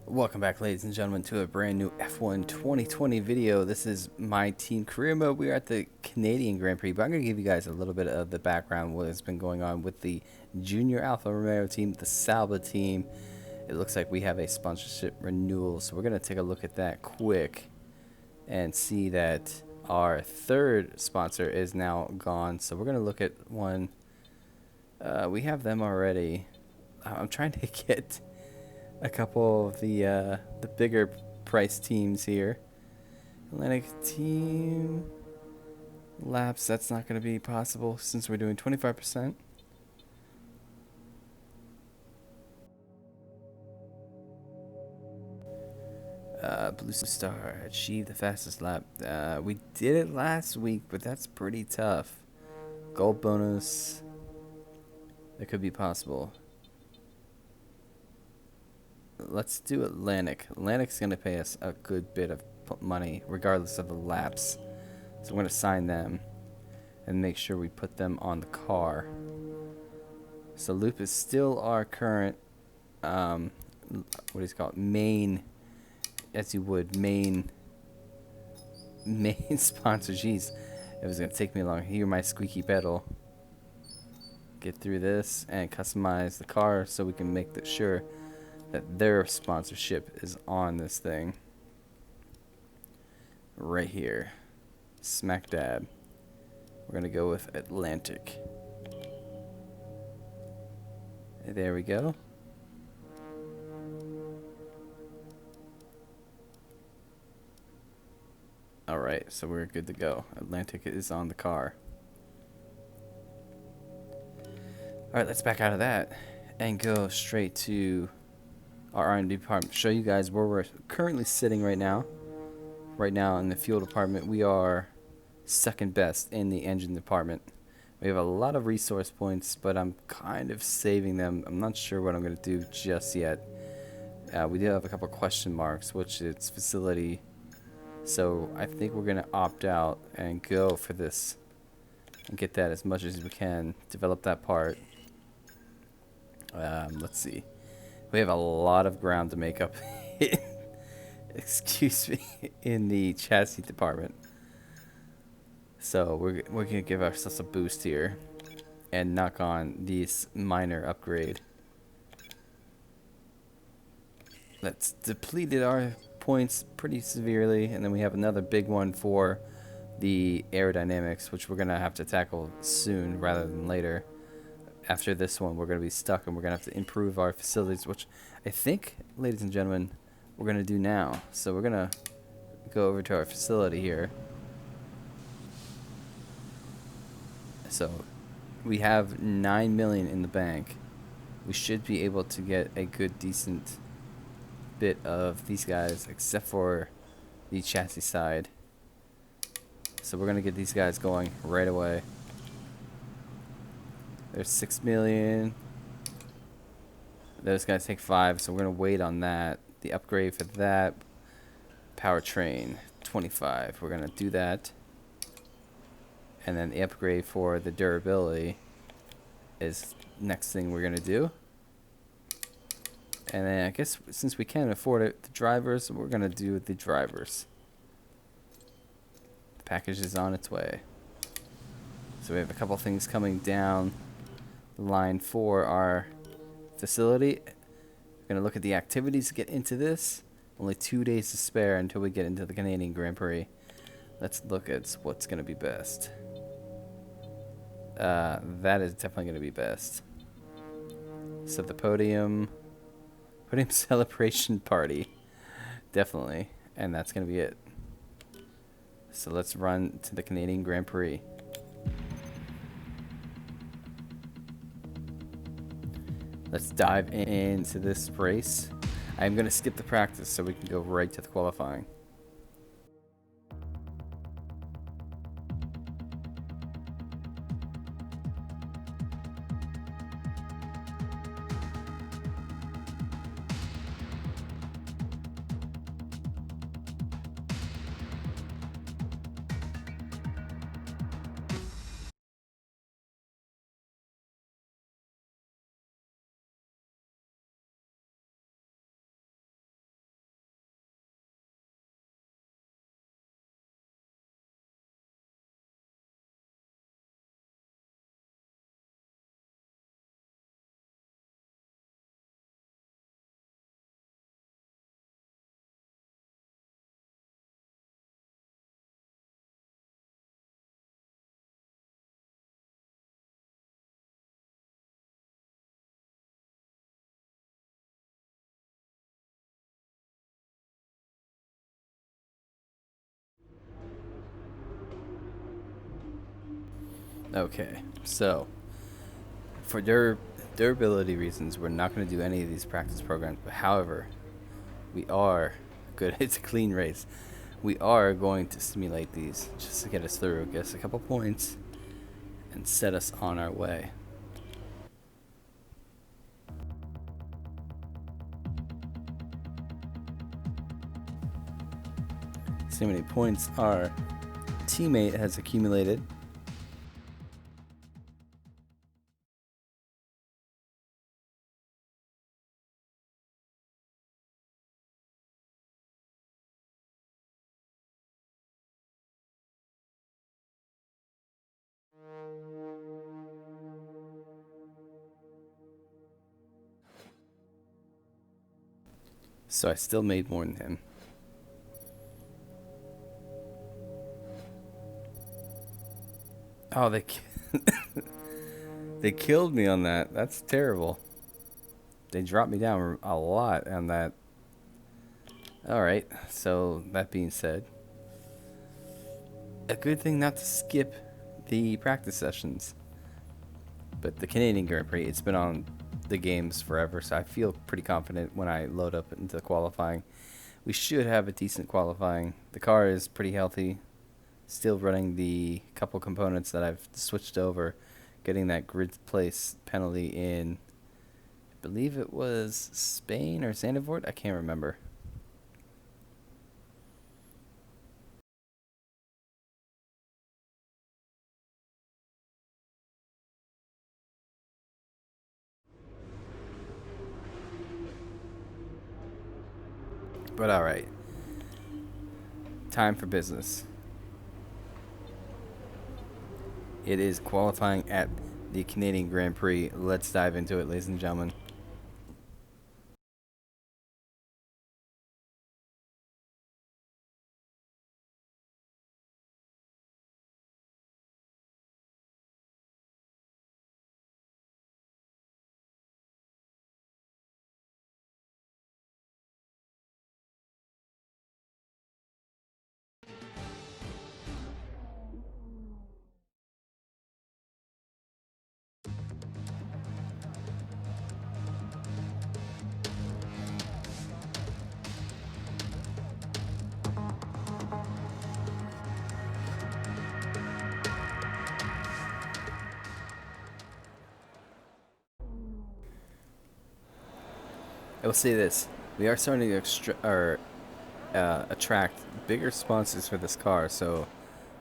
Welcome back, ladies and gentlemen, to a brand new F1 2020 video. This is my team career mode. We are at the Canadian Grand Prix, but I'm going to give you guys a little bit of the background, what has been going on with the Junior Alfa Romeo team, the Sauber team. It looks like we have a sponsorship renewal, so we're going to take a look at that quick and see that our third sponsor is now gone. So we're going to look at one. We have them already. I'm trying to get a couple of the bigger price teams here. Atlantic team laps, that's not going to be possible since we're doing 25%. Blue Star achieve the fastest lap. We did it last week, but that's pretty tough. Gold bonus, that could be possible. Let's do Atlantic. Atlantic's going to pay us a good bit of money, regardless of the laps. So I'm going to sign them and make sure we put them on the car. So Loop is still our current, what is it called? Main, as you would, main sponsor. Jeez, it was going to take me long. Hear my squeaky pedal. Get through this and customize the car so we can make sure that their sponsorship is on this thing. Right here. Smack dab. We're going to go with Atlantic. There we go. Alright, so we're good to go. Atlantic is on the car. Alright, let's back out of that and go straight to our R&D department. Show you guys where we're currently sitting right now. Right now in the fuel department, we are second best in the engine department. We have a lot of resource points, but I'm kind of saving them. I'm not sure what I'm going to do just yet. We do have a couple question marks, which is facility. So I think we're going to opt out and go for this and get that as much as we can. Develop that part. Let's see. We have a lot of ground to make up. Excuse me, in the chassis department. So we're gonna give ourselves a boost here and knock on this minor upgrade. That's depleted our points pretty severely, and then we have another big one for the aerodynamics, which we're gonna have to tackle soon rather than later. After this one, we're gonna be stuck, and we're gonna have to improve our facilities, which I think, ladies and gentlemen, we're gonna do now. So we're gonna go over to our facility here. So we have 9 million in the bank. We should be able to get a good decent bit of these guys, except for the chassis side. So we're gonna get these guys going right away. There's 6 million. Those guys take 5, so we're gonna wait on that. The upgrade for that powertrain 25. We're gonna do that. And then the upgrade for the durability is next thing we're gonna do. And then I guess since we can't afford it, the drivers, we're gonna do the drivers. The package is on its way. So we have a couple things coming down the line for our facility. We're gonna look at the activities to get into this. Only 2 days to spare until we get into the Canadian Grand Prix. Let's look at what's gonna be best. That is definitely going to be best. So the podium celebration party, definitely, and that's going to be it. So let's run to the Canadian Grand Prix. Let's dive into this race. I'm going to skip the practice so we can go right to the qualifying. Okay, so for durability reasons, we're not going to do any of these practice programs. But however, we are good. It's a clean race. We are going to simulate these just to get us through, get us a couple points, and set us on our way. See how many points our teammate has accumulated. So I still made more than him. Oh, they killed me on that. That's terrible. They dropped me down a lot on that. Alright, so that being said, a good thing not to skip the practice sessions. But the Canadian Grand Prix, it's been on the games forever, so I feel pretty confident when I load up into the qualifying. We should have a decent qualifying. The car is pretty healthy. Still running the couple components that I've switched over, getting that grid place penalty in, I believe it was Spain or Zandvoort, I can't remember. But alright, time for business. It is qualifying at the Canadian Grand Prix. Let's dive into it, ladies and gentlemen. I will say this: we are starting to attract bigger sponsors for this car, so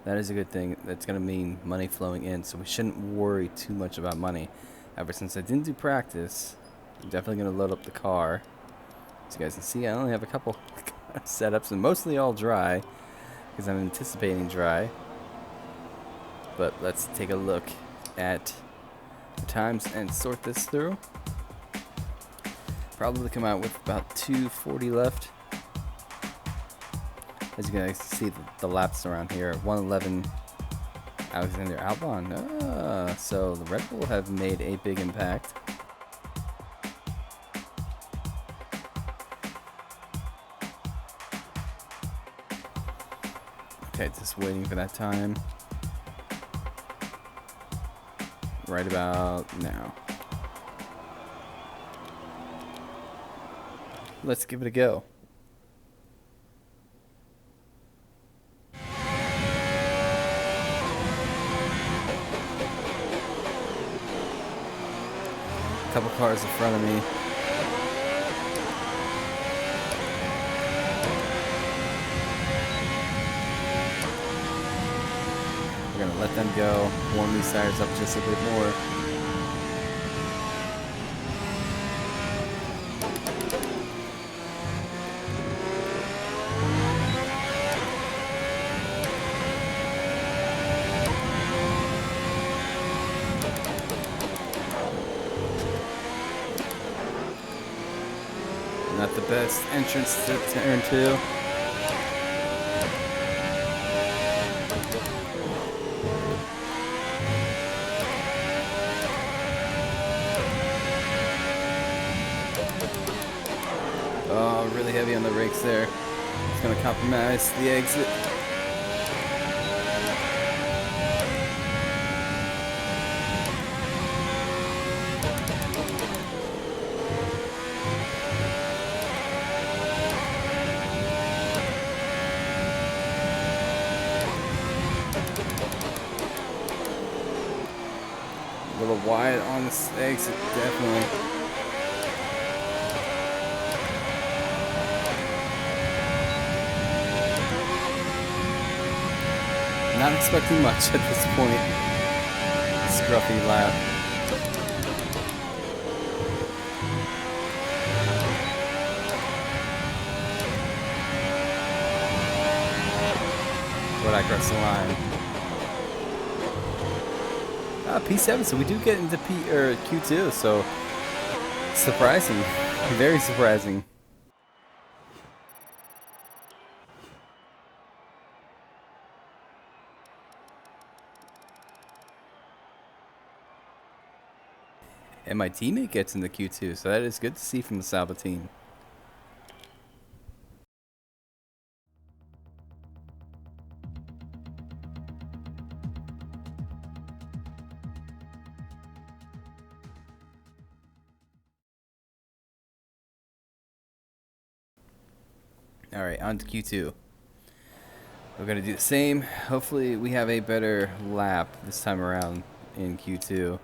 that is a good thing. That's going to mean money flowing in, so we shouldn't worry too much about money. Ever since I didn't do practice, I'm definitely going to load up the car. As you guys can see, I only have a couple setups, and mostly all dry, because I'm anticipating dry. But let's take a look at the times and sort this through. Probably come out with about 240 left. As you guys see, the laps around here, 111 Alexander Albon. So the Red Bull have made a big impact. Okay, just waiting for that time. Right about now. Let's give it a go. A couple cars in front of me. We're gonna let them go, warm these tires up just a bit more. Not the best entrance to turn 2. Oh, really heavy on the brakes there. It's going to compromise the exit. wide on this exit, definitely. Not expecting much at this point. Scruffy lap. But I crossed the line. P7, so we do get into Q2, so surprising, very surprising. And my teammate gets into Q2, so that is good to see from the Sauber team. Alright, on to Q2. We're going to do the same. Hopefully we have a better lap this time around in Q2.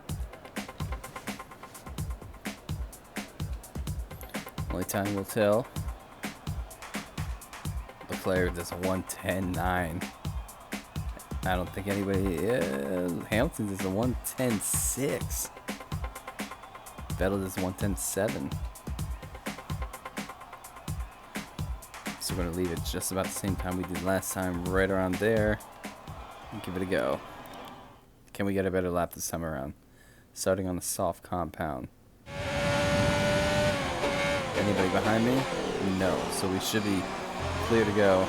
Only time will tell. Leclerc does a 1:10.9. I don't think anybody... Hamilton does a 1:10.6. Vettel does 1:10.7. So we're going to leave it just about the same time we did last time, right around there, and give it a go. Can we get a better lap this time around? Starting on the soft compound. Anybody behind me? No. So we should be clear to go.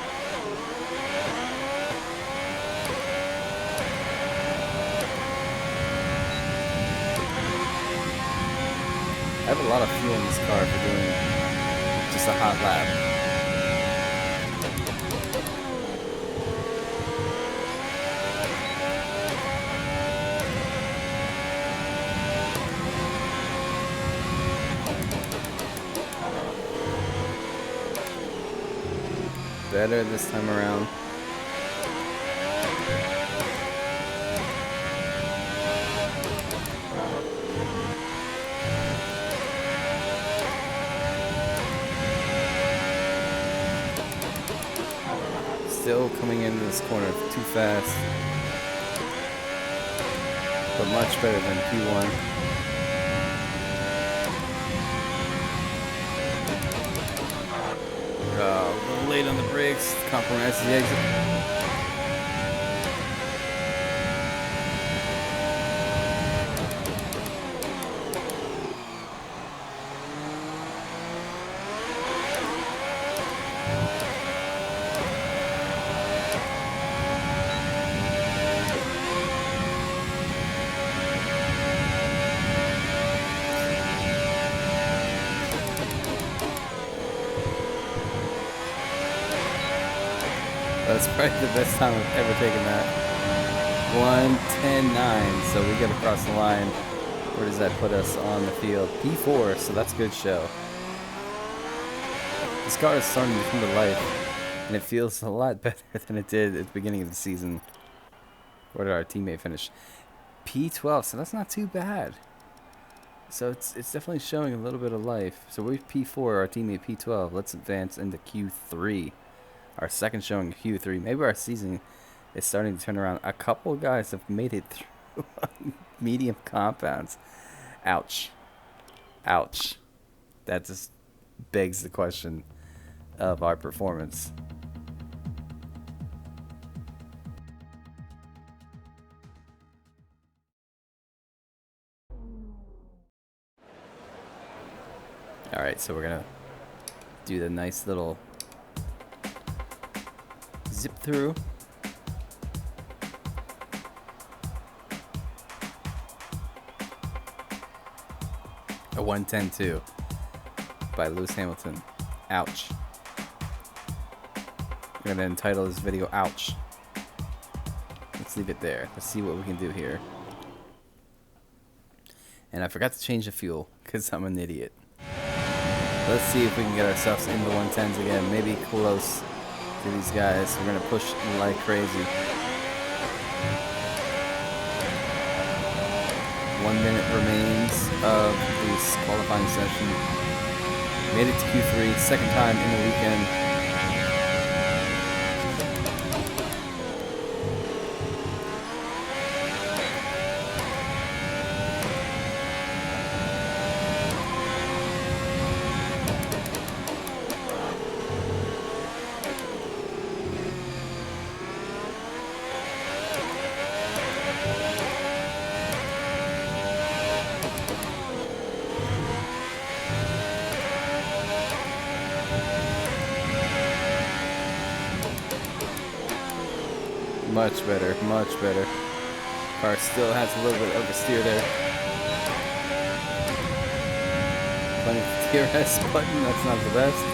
I have a lot of fuel in this car for doing just a hot lap. Better this time around. Still coming into this corner too fast, but much better than P1. A little late on the brakes, compromises the exit. That's probably the best time I've ever taken that. 1:10.9, so we get across the line. Where does that put us on the field? P4, so that's a good show. This car is starting to come to life, and it feels a lot better than it did at the beginning of the season. Where did our teammate finish? P12, so that's not too bad. So it's definitely showing a little bit of life. So we're P4, our teammate P12. Let's advance into Q3. Our second showing Q3. Maybe our season is starting to turn around. A couple of guys have made it through medium compounds. Ouch. Ouch. That just begs the question of our performance. Alright, so we're going to do the nice little zip through. A 1:10.2 by Lewis Hamilton. Ouch. I'm going to entitle this video Ouch. Let's leave it there. Let's see what we can do here. And I forgot to change the fuel because I'm an idiot. Let's see if we can get ourselves into 110s again. Maybe close to these guys. We're going to push like crazy. 1 minute remains of this qualifying session. Made it to Q3, second time in the weekend. Much better, much better. Car still has a little bit of oversteer there. Plenty of DRS button, that's not the best.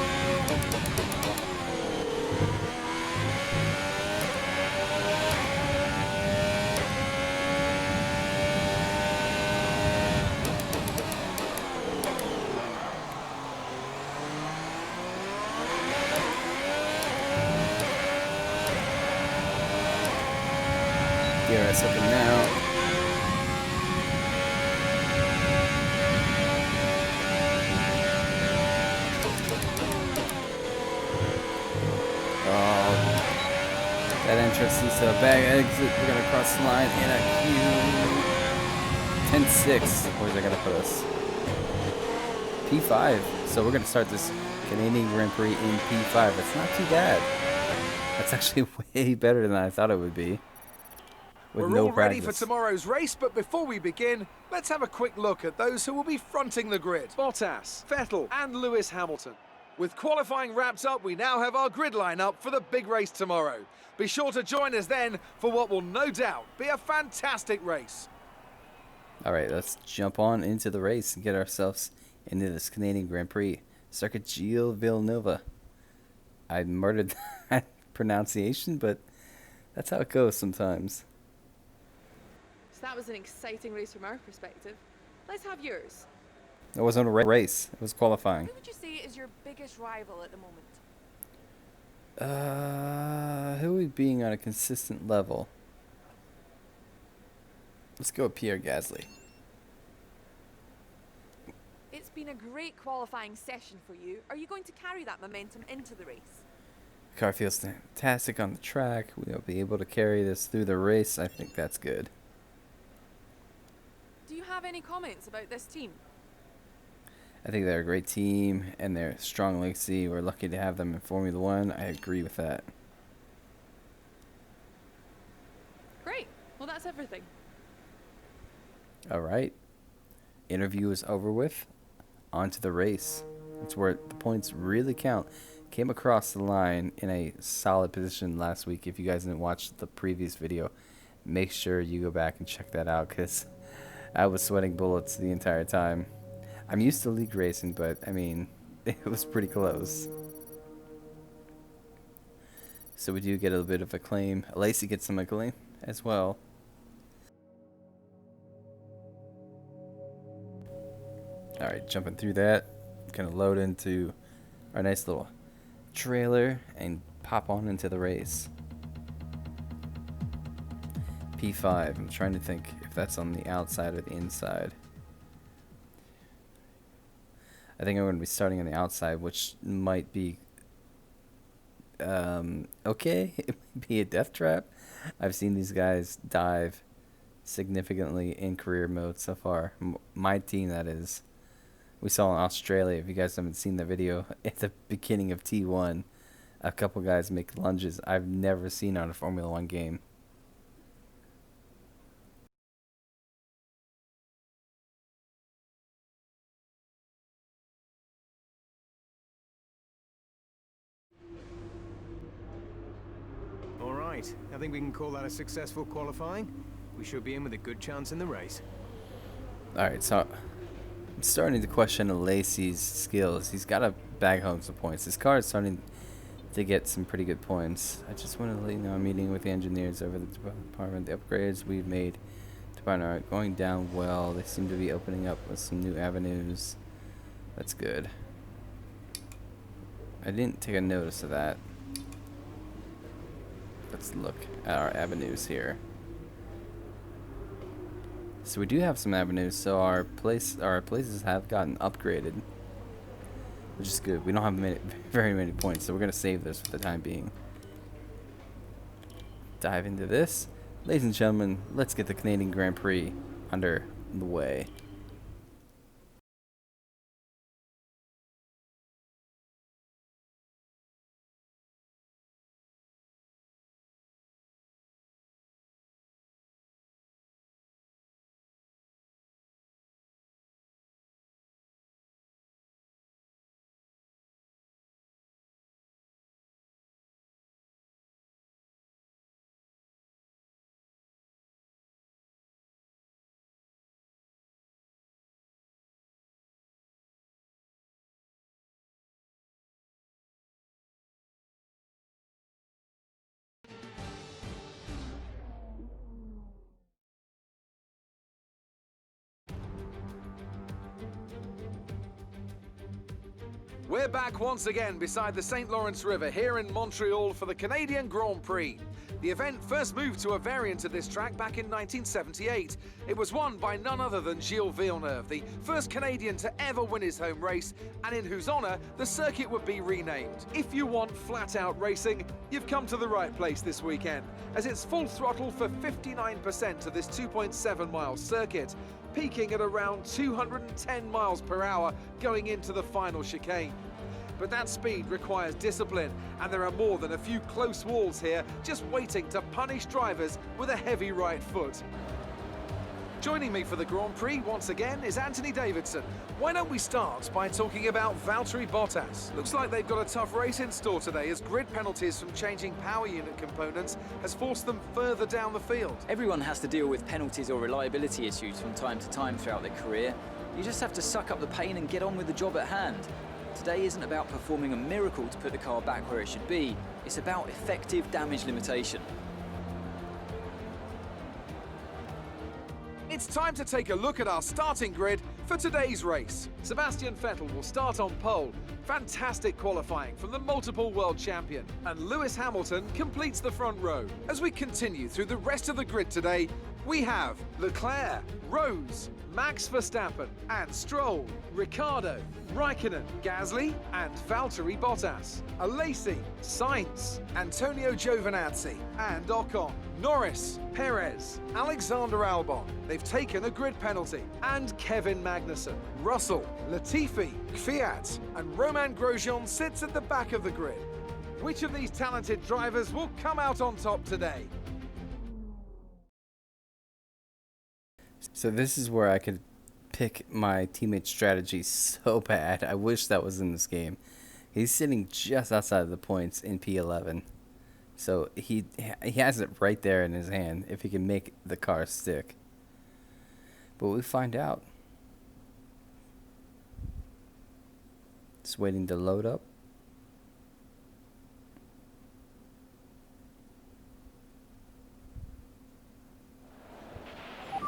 DRS open now. Oh, that entrance leads to a bag exit. We're gonna cross the line in a Q 10-6. Where's that gonna put us? P5. So we're gonna start this Canadian Grand Prix in P5. That's not too bad. That's actually way better than I thought it would be. We're all ready for tomorrow's race, but before we begin, let's have a quick look at those who will be fronting the grid. Bottas, Vettel and Lewis Hamilton. With qualifying wrapped up, we now have our grid lineup for the big race tomorrow. Be sure to join us then for what will no doubt be a fantastic race. All right, let's jump on into the race and get ourselves into this Canadian Grand Prix. Circuit Gilles Villeneuve. I murdered that pronunciation, but that's how it goes sometimes. That was an exciting race from our perspective. Let's have yours. It wasn't a race. It was qualifying. Who would you say is your biggest rival at the moment? Who are we being on a consistent level? Let's go with Pierre Gasly. It's been a great qualifying session for you. Are you going to carry that momentum into the race? The car feels fantastic on the track. We'll be able to carry this through the race. I think that's good. Do you have any comments about this team? I think they're a great team and they're a strong legacy. We're lucky to have them in Formula One. I agree with that. Great. Well, that's everything. All right. Interview is over with. On to the race. It's where the points really count. Came across the line in a solid position last week. If you guys didn't watch the previous video, make sure you go back and check that out because I was sweating bullets the entire time. I'm used to league racing, but I mean, it was pretty close. So we do get a bit of acclaim. Lacey gets some acclaim as well. Alright, jumping through that. Gonna load into our nice little trailer and pop on into the race. P5. I'm trying to think if that's on the outside or the inside. I think I'm going to be starting on the outside, which might be okay. It might be a death trap. I've seen these guys dive significantly in career mode so far. My team, that is. We saw in Australia, if you guys haven't seen the video, at the beginning of T1, a couple guys make lunges I've never seen on a Formula 1 game. All right, I think we can call that a successful qualifying. We should be in with a good chance in the race. All right, so I'm starting to question Lacey's skills. He's got to bag home some points. His car is starting to get some pretty good points. I just wanted to let you know I'm meeting with the engineers over the department. The upgrades we've made are going down well. They seem to be opening up with some new avenues. That's good. I didn't take a notice of that. Let's look at our avenues here. So we do have some avenues, so our places have gotten upgraded, which is good. We don't have very many points, so we're gonna save this for the time being. Dive into this. Ladies and gentlemen, let's get the Canadian Grand Prix under the way. We're back once again beside the St. Lawrence River here in Montreal for the Canadian Grand Prix. The event first moved to a variant of this track back in 1978. It was won by none other than Gilles Villeneuve, the first Canadian to ever win his home race, and in whose honour the circuit would be renamed. If you want flat-out racing, you've come to the right place this weekend, as it's full throttle for 59% of this 2.7-mile circuit, peaking at around 210 miles per hour going into the final chicane. But that speed requires discipline, and there are more than a few close walls here just waiting to punish drivers with a heavy right foot. Joining me for the Grand Prix once again is Anthony Davidson. Why don't we start by talking about Valtteri Bottas? Looks like they've got a tough race in store today, as grid penalties from changing power unit components has forced them further down the field. Everyone has to deal with penalties or reliability issues from time to time throughout their career. You just have to suck up the pain and get on with the job at hand. Today isn't about performing a miracle to put the car back where it should be. It's about effective damage limitation. It's time to take a look at our starting grid for today's race. Sebastian Vettel will start on pole. Fantastic qualifying from the multiple world champion. And Lewis Hamilton completes the front row. As we continue through the rest of the grid today, we have Leclerc, Rose, Max Verstappen and Stroll, Ricciardo, Raikkonen, Gasly and Valtteri Bottas, Alesi, Sainz, Antonio Giovinazzi and Ocon, Norris, Perez, Alexander Albon, they've taken a grid penalty, and Kevin Magnussen, Russell, Latifi, Kvyat and Romain Grosjean sits at the back of the grid. Which of these talented drivers will come out on top today? So this is where I could pick my teammate's strategy so bad. I wish that was in this game. He's sitting just outside of the points in P11. So he has it right there in his hand if he can make the car stick. But we find out. Just waiting to load up.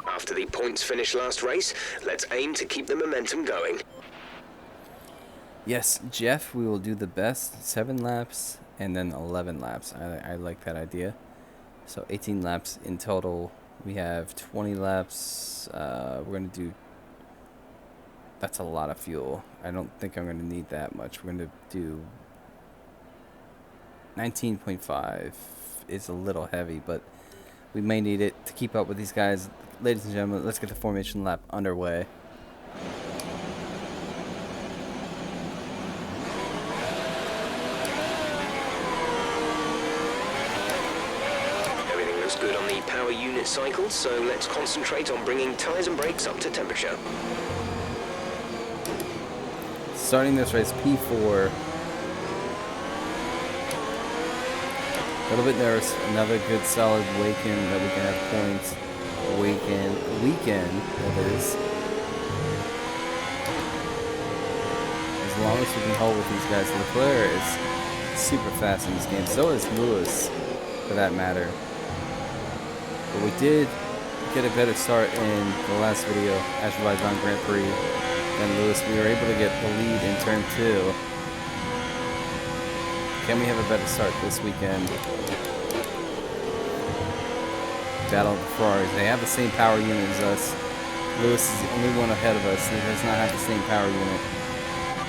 After the points finish last race, let's aim to keep the momentum going. Yes, Jeff, we will do the best 7 laps and then 11 laps. I like that idea. So 18 laps in total. We have 20 laps. We're going to do... That's a lot of fuel. I don't think I'm going to need that much. We're going to do 19.5. It's a little heavy, but we may need it to keep up with these guys. Ladies and gentlemen, let's get the formation lap underway. Everything looks good on the power unit cycle, so let's concentrate on bringing tyres and brakes up to temperature. Starting this race, P4. A little bit nervous. Another good solid weekend that we can have points. Weekend, that is. As long as we can hold with these guys. Leclerc is super fast in this game. So is Lewis, for that matter. But we did get a better start in the last video, Azerbaijan Grand Prix, than Lewis. We were able to get the lead in turn 2. Can we have a better start this weekend? Battle of the Ferraris. They have the same power unit as us. Lewis is the only one ahead of us that does not have the same power unit.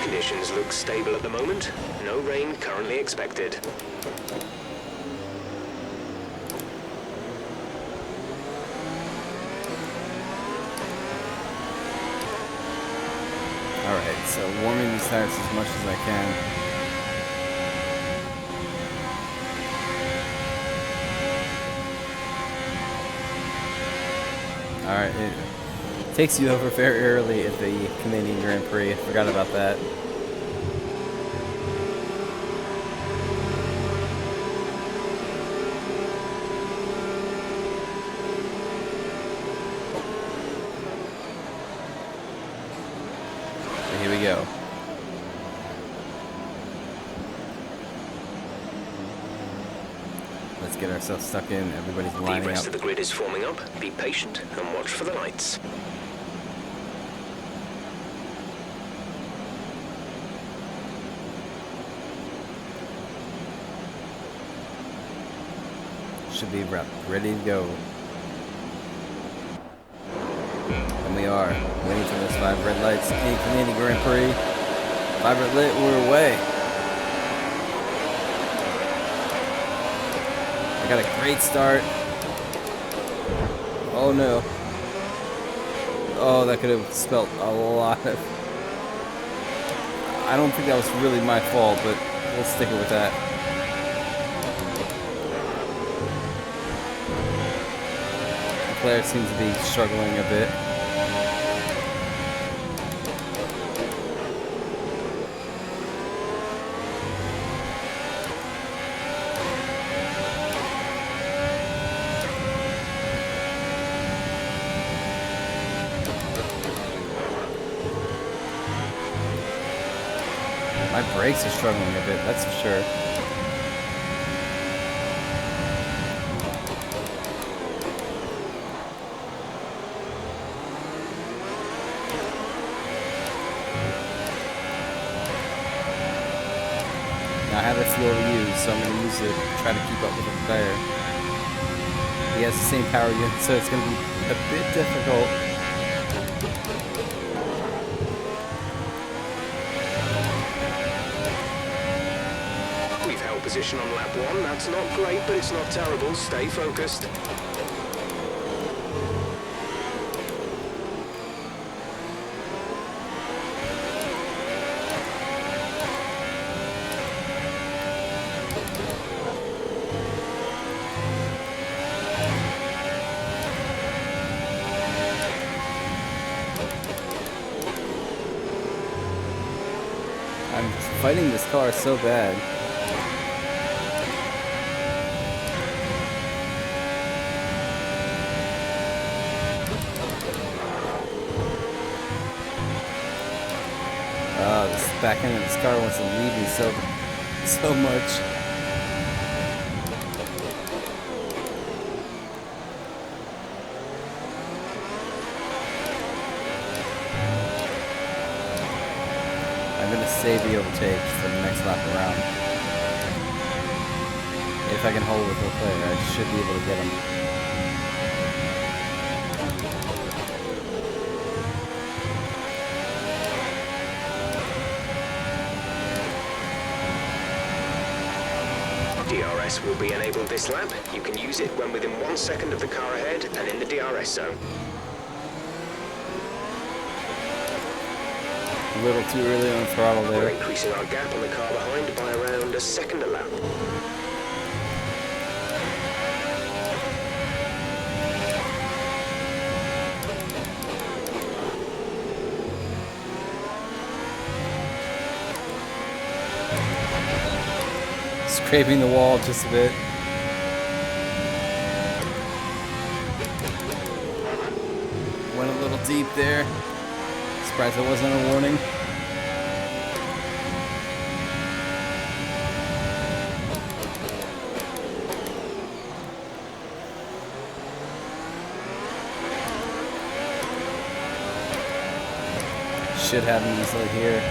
Conditions look stable at the moment. No rain currently expected. Alright, so warming these tires as much as I can. Alright, it takes you over very early at the Canadian Grand Prix. I forgot about that. Here we go. Let's get ourselves stuck in. Everybody's lining up. The rest of the grid is forming up. Be patient and watch for the lights. Should be ready to go. And we are waiting for those 5 red lights in Canadian Grand Prix. 5 red lit, we're away. I got a great start. Oh no. Oh, that could have spelt a lot of... I don't think that was really my fault, but we'll stick it with that. Leclerc seems to be struggling a bit. My brakes are struggling a bit, that's for sure. Now I have that fuel to use, so I'm going to use it to try to keep up with the player. He has the same power unit, so it's going to be a bit difficult. Position on lap 1, that's not great, but it's not terrible. Stay focused. I'm fighting this car so bad. This back end of this car wants to leave me so much. I'm gonna save the overtake for the next lap around. If I can hold with Leclerc, I should be able to get him. DRS will be enabled this lap. You can use it when within 1 second of the car ahead and in the DRS zone. A little too early on the throttle there. We're increasing our gap on the car behind by around a second a lap. Scraping the wall just a bit. Went a little deep there. Surprised it wasn't a warning. Should have him easily here.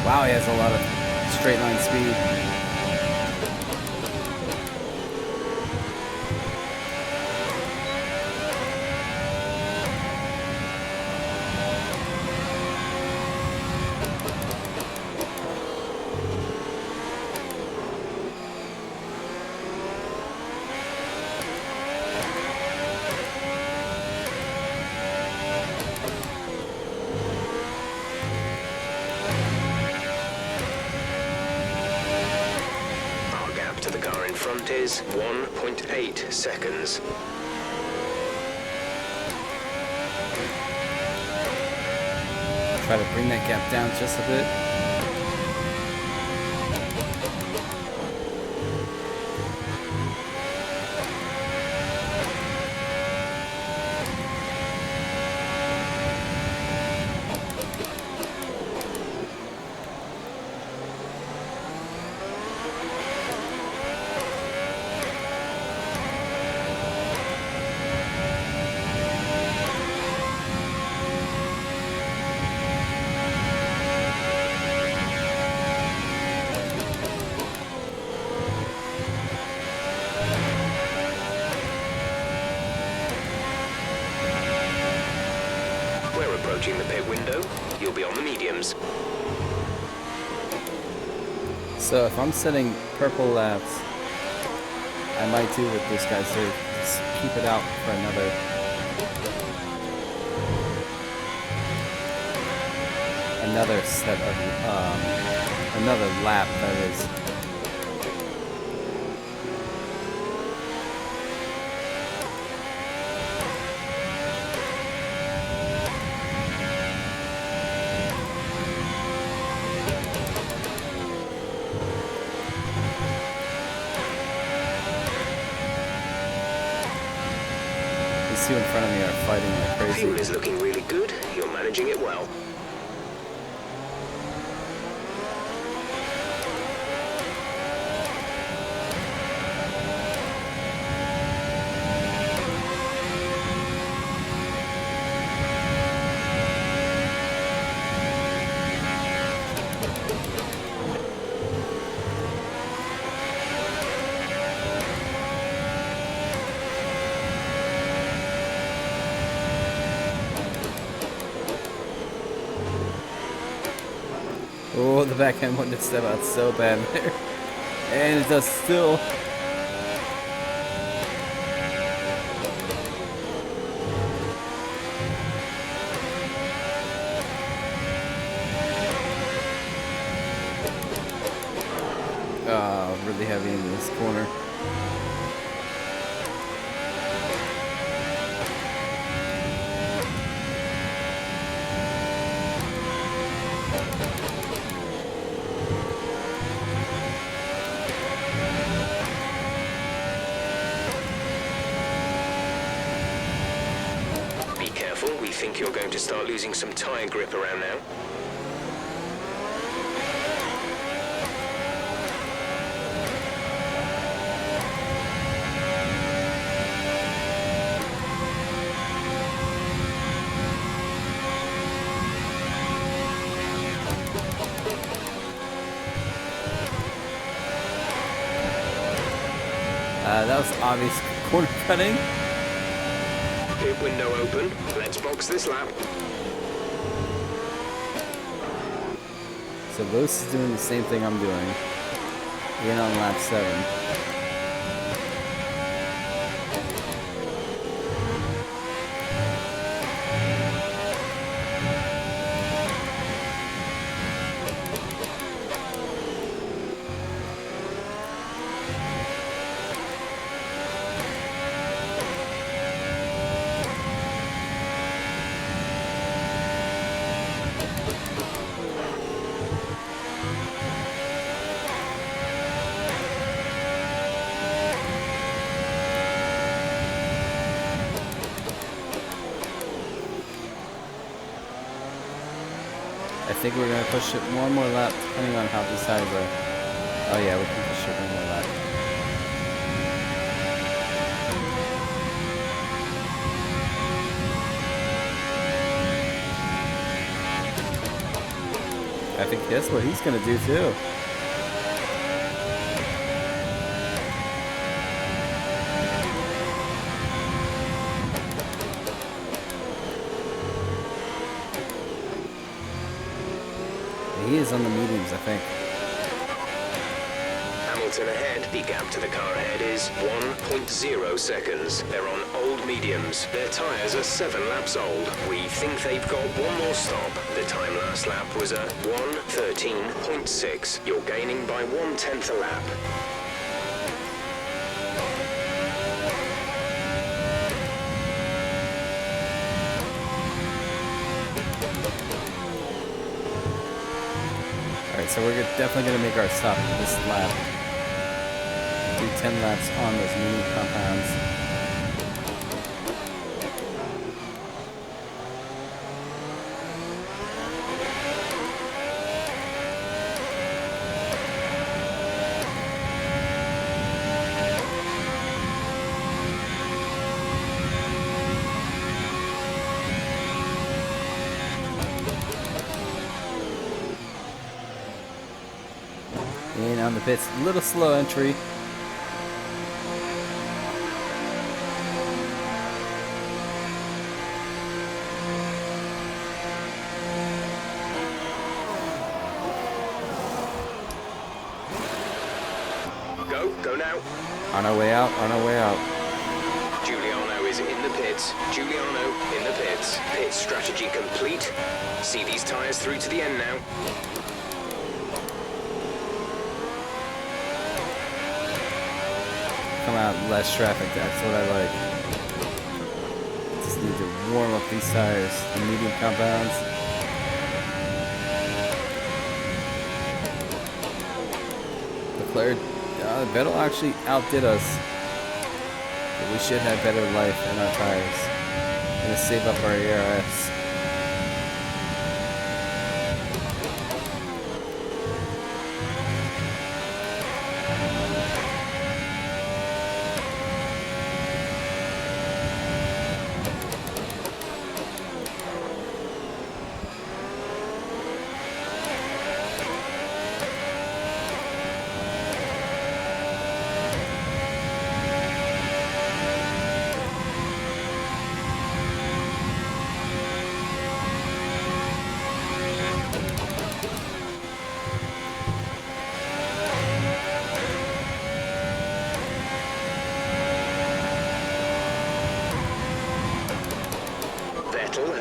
Wow, he has a lot of straight line speed. front is 1.8 seconds. Try to bring that gap down just a bit. Approaching the pit window, you'll be on the mediums. So if I'm setting purple laps, I might do what this guy said, just keep it out for another set of another lap, that is. Two in front of me are fighting like crazy. Fuel is looking really good. You're managing it well. Oh, the backhand wanted to step out so bad there. And it does still. Really heavy into this corner. We think you're going to start losing some tyre grip around now. That was obvious corner cutting. Pit window open. Let's box this lap. So Lewis is doing the same thing I'm doing. We're on lap 7. I think we're going to push it one more lap, depending on how these tires are. Oh yeah, we can push it one more lap. I think that's what he's going to do too. He is on the mediums, I think. Hamilton ahead. The gap to the car ahead is 1.0 seconds. They're on old mediums. Their tyres are 7 laps old. We think they've got one more stop. The time last lap was a 1:13.6. You're gaining by 1/10 a lap. so we're definitely going to make our stop this lap. Do 10 laps on those medium compounds. In on the pits, little slow entry. Go now. On our way out, on our way out. Giuliano is in the pits. Giuliano in the pits. Pit strategy complete. See these tyres through to the end now. Come out, less traffic, that's what I like. Just need to warm up these tires, the medium compounds. Leclerc, Vettel actually outdid us. But we should have better life in our tires. Gonna save up our ERS.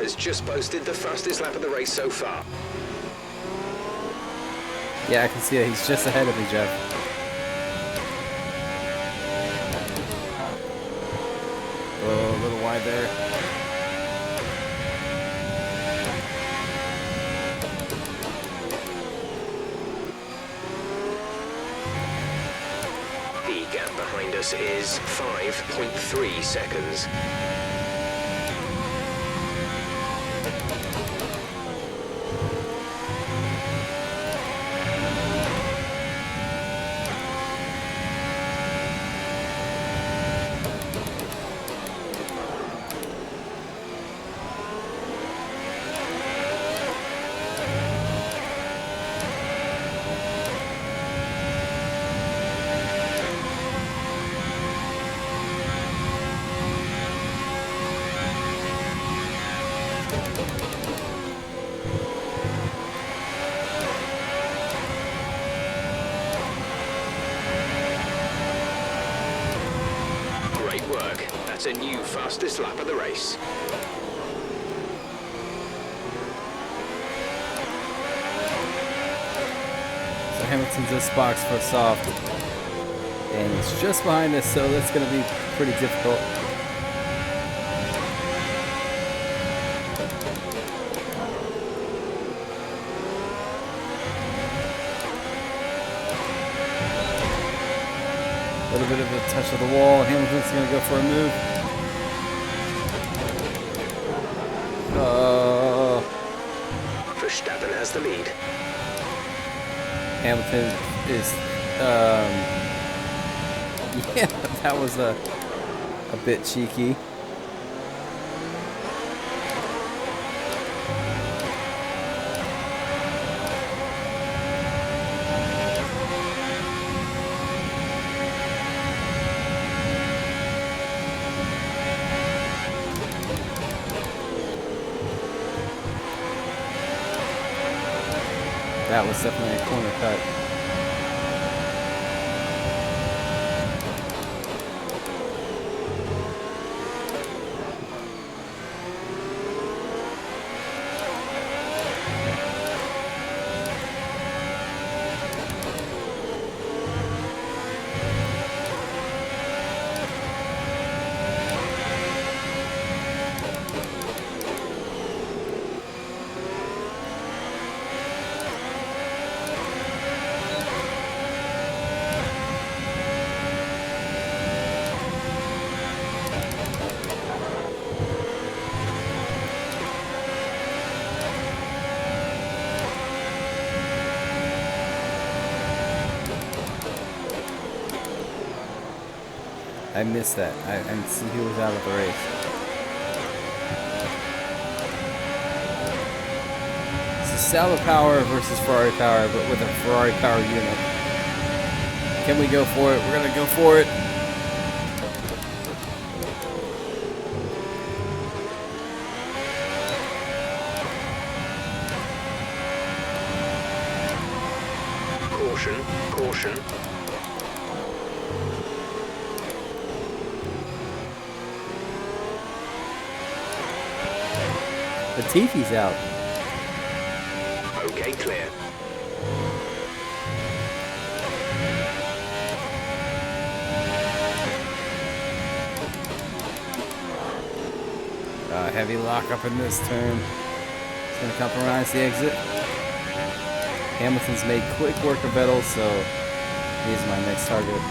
Has just posted the fastest lap of the race so far. Yeah, I can see it. He's just ahead of me, Jeff. Oh, a little wide there. The gap behind us is 5.3 seconds. That's a new fastest lap of the race. So Hamilton's this box for soft. And it's just behind us, so that's going to be pretty difficult. A little bit of a touch of the wall. Hamilton's going to go for a move. Verstappen has the lead. Hamilton is, yeah, that was a bit cheeky. That was definitely a corner cut. I missed that. I see who was out of the race. It's a Sauber power versus Ferrari power, but with a Ferrari power unit. Can we go for it? We're gonna go for it. Caution, caution. Latifi's out. Okay, clear. Heavy lockup in this turn. It's going to compromise the exit. Hamilton's made quick work of Vettel, so he's my next target.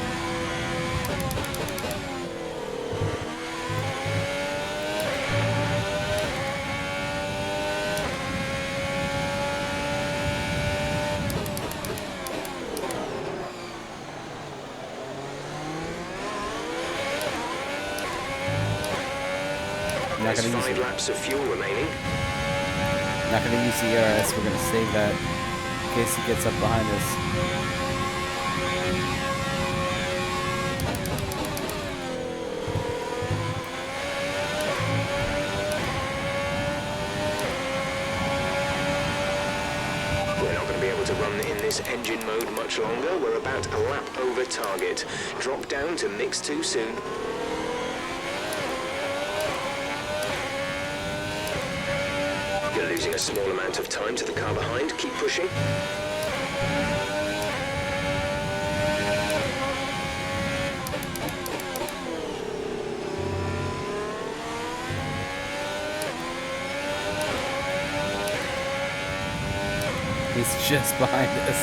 There's 5 laps of fuel remaining. Not going to use the ERS. We're going to save that in case he gets up behind us. We're not going to be able to run in this engine mode much longer. We're about a lap over target. Drop down to mix 2 soon. You're losing a small amount of time to the car behind. Keep pushing. He's just behind us.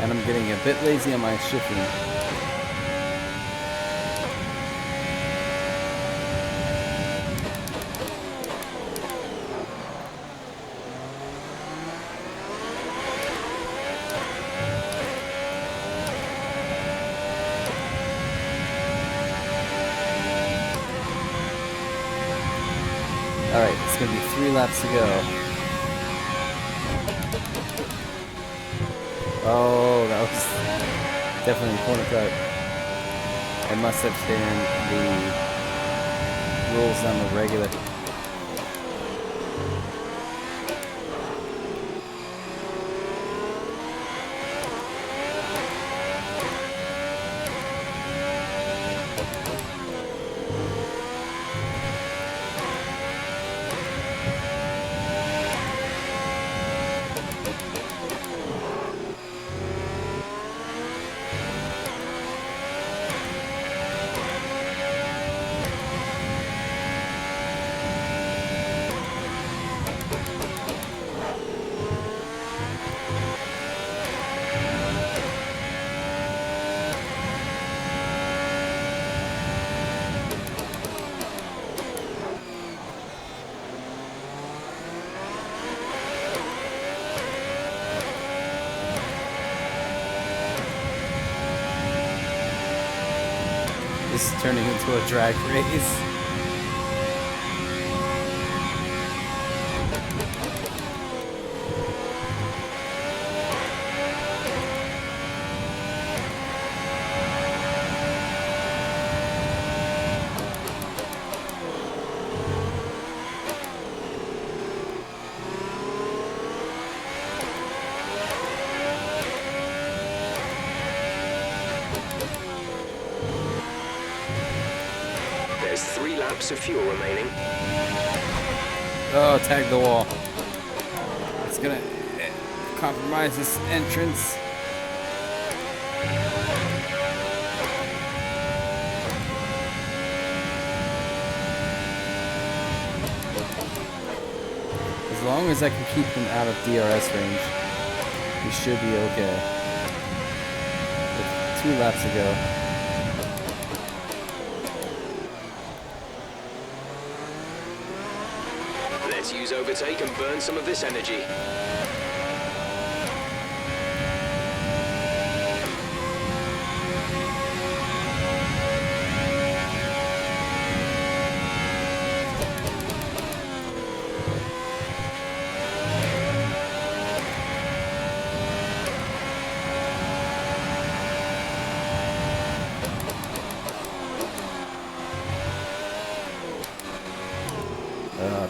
And I'm getting a bit lazy on my shifting. Alright, it's going to be 3 laps to go. Oh, that was definitely a corner cut. I must have taken the rules on the regular. This is turning into a drag race. There's 3 laps of fuel remaining. Oh, tag the wall. It's gonna compromise this entrance. As long as I can keep him out of DRS range, we should be okay. With 2 laps to go. Let's use overtake and burn some of this energy.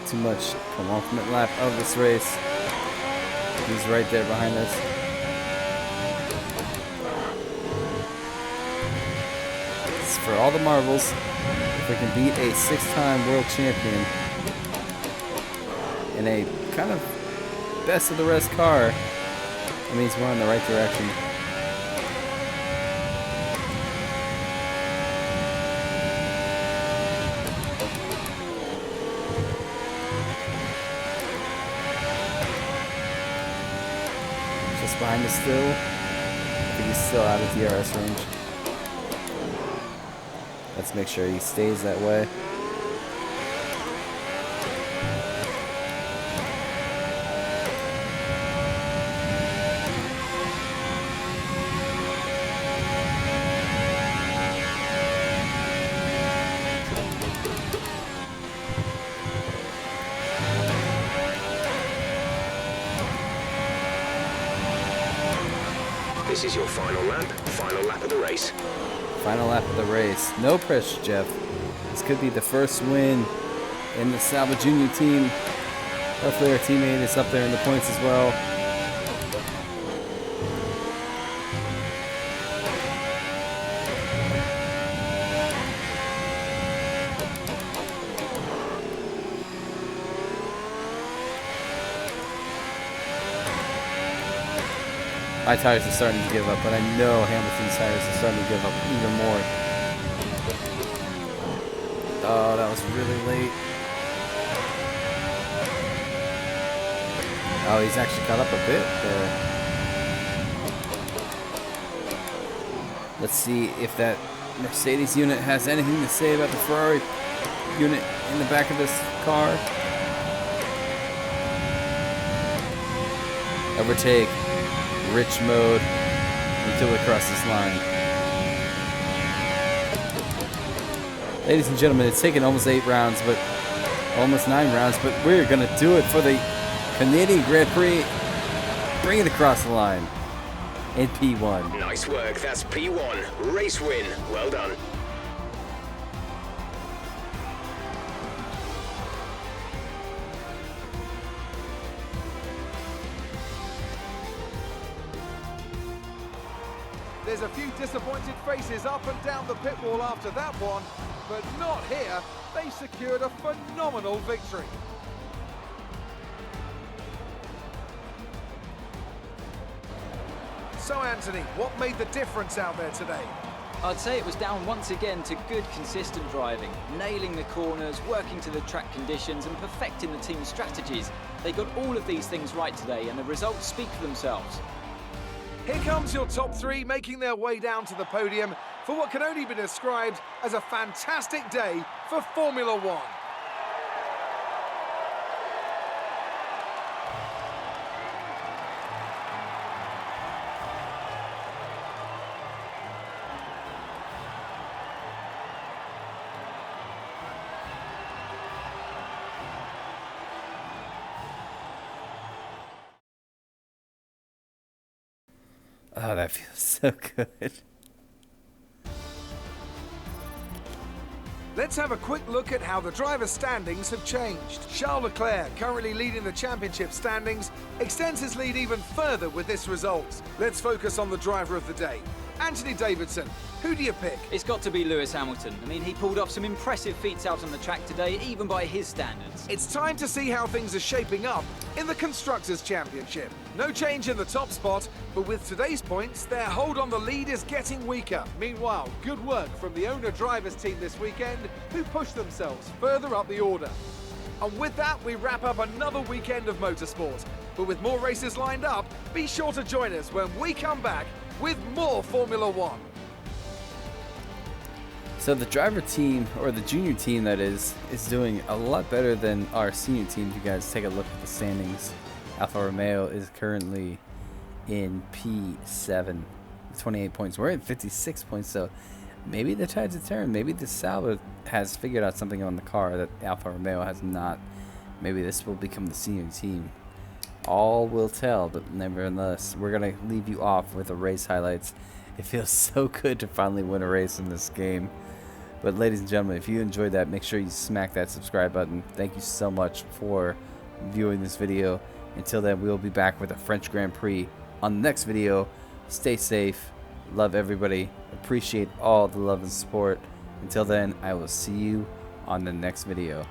Too much penultimate lap of this race. He's right there behind us. It's for all the marbles. If we can beat a 6-time world champion in a kind of best of the rest car, that means we're in the right direction. Just behind us still. I think he's still out of DRS range. Let's make sure he stays that way. This is your final lap of the race. Final lap of the race. No pressure, Jeff. This could be the first win in the Sauber Junior team. Hopefully our teammate is up there in the points as well. My tires are starting to give up, but I know Hamilton's tires are starting to give up even more. Oh, that was really late. Oh, he's actually caught up a bit there. Let's see if that Mercedes unit has anything to say about the Ferrari unit in the back of this car. Overtake. Rich mode until we cross this line. Ladies and gentlemen, it's taken almost 8 rounds, but almost 9 rounds, but we're gonna do it for the Canadian Grand Prix. Bring it across the line in P1. Nice work, that's P1. Race win. Well done. There's a few disappointed faces up and down the pit wall after that one, but not here. They secured a phenomenal victory. So Anthony, what made the difference out there today? I'd say it was down once again to good, consistent driving, nailing the corners, working to the track conditions and perfecting the team's strategies. They got all of these things right today and the results speak for themselves. Here comes your top 3 making their way down to the podium for what can only be described as a fantastic day for Formula One. Oh, that feels so good. Let's have a quick look at how the driver's standings have changed. Charles Leclerc, currently leading the championship standings, extends his lead even further with this result. Let's focus on the driver of the day. Anthony Davidson, who do you pick? It's got to be Lewis Hamilton. I mean, he pulled off some impressive feats out on the track today, even by his standards. It's time to see how things are shaping up in the Constructors' Championship. No change in the top spot, but with today's points, their hold on the lead is getting weaker. Meanwhile, good work from the owner-drivers team this weekend, who pushed themselves further up the order. And with that, we wrap up another weekend of motorsport. But with more races lined up, be sure to join us when we come back with more Formula One. So the driver team, or the junior team that is doing a lot better than our senior team. If you guys take a look at the standings, Alfa Romeo is currently in P7, 28 points. We're at 56 points, so maybe the tides have turned. Maybe the Sauber has figured out something on the car that Alfa Romeo has not. Maybe this will become the senior team. All will tell, but nevertheless, we're going to leave you off with the race highlights. It feels so good to finally win a race in this game. But ladies and gentlemen, if you enjoyed that, make sure you smack that subscribe button. Thank you so much for viewing this video. Until then, we'll be back with a French Grand Prix on the next video. Stay safe. Love everybody. Appreciate all the love and support. Until then, I will see you on the next video.